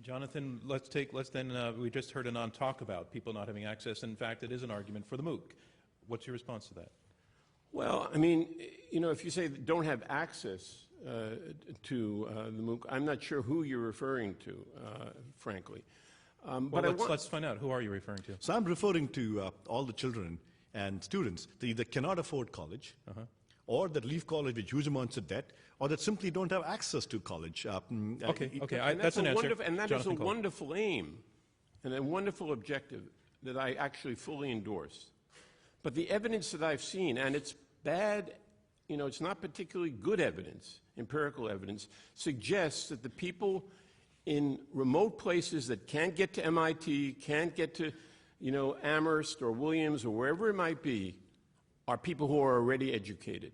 Jonathan, we just heard Anant talk about people not having access. In fact, it is an argument for the MOOC. What's your response to that? Well, I mean, if you say don't have access to the MOOC, I'm not sure who you're referring to, frankly. But let's find out. Who are you referring to? So I'm referring to all the children and students that either cannot afford college, or that leave college with huge amounts of debt, or that simply don't have access to college. That's an answer. And that is a Cole. wonderful aim and a wonderful objective that I actually fully endorse. But the evidence that I've seen, and it's bad, it's not particularly good evidence, empirical evidence, suggests that the people in remote places that can't get to MIT, can't get to, Amherst or Williams or wherever it might be, are people who are already educated.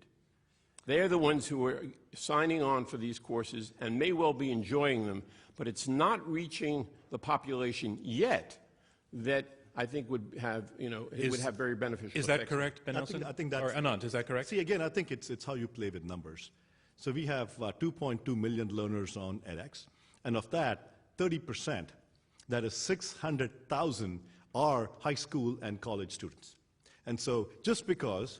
They're the ones who are signing on for these courses and may well be enjoying them, but it's not reaching the population yet that I think would have, would have very beneficial effects. Is that correct, Ben Nelson? I think that's, or Anant, is that correct? See, again, I think it's how you play with numbers. So we have 2.2 million learners on edX, and of that, 30%, that is 600,000, are high school and college students. And so just because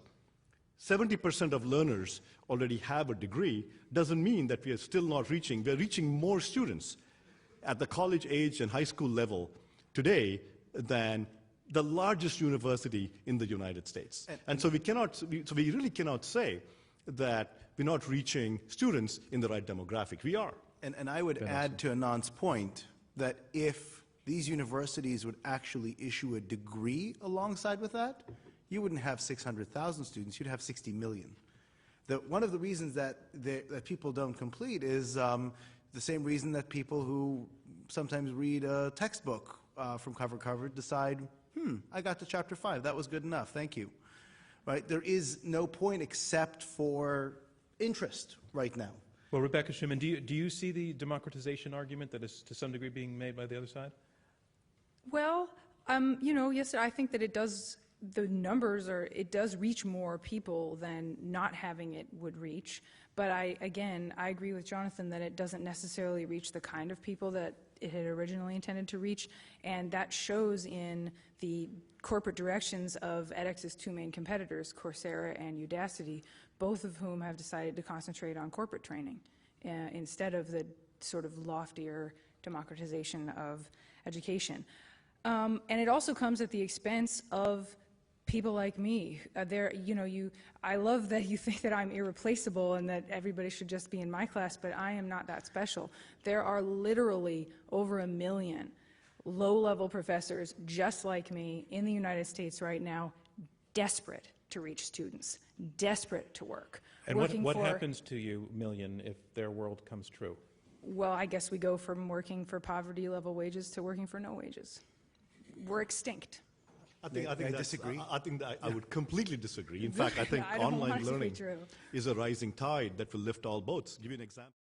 70% of learners already have a degree doesn't mean that we are still not reaching. We're reaching more students at the college age and high school level today than the largest university in the United States. And so we really cannot say that we're not reaching students in the right demographic. We are. And I would add to Anant's point that if these universities would actually issue a degree alongside with that, you wouldn't have 600,000 students, you'd have 60 million. One of the reasons that people don't complete is the same reason that people who sometimes read a textbook from cover to cover decide, I got to chapter 5, that was good enough, thank you. Right? There is no point except for interest right now. Well, Rebecca Schuman, do you see the democratization argument that is to some degree being made by the other side? Well, yes, I think that it does. The numbers it does reach more people than not having it would reach. But I agree with Jonathan that it doesn't necessarily reach the kind of people that it had originally intended to reach, and that shows in the corporate directions of edX's two main competitors, Coursera and Udacity, both of whom have decided to concentrate on corporate training instead of the sort of loftier democratization of education. And it also comes at the expense of people like me. I love that you think that I'm irreplaceable and that everybody should just be in my class, but I am not that special. There are literally over 1 million low-level professors just like me in the United States right now, desperate to reach students, desperate to work. And what happens to you, million, if their world comes true? Well, I guess we go from working for poverty-level wages to working for no wages. We're extinct. I disagree. I think that I would completely disagree. In fact, I think online learning is a rising tide that will lift all boats. Give you an example.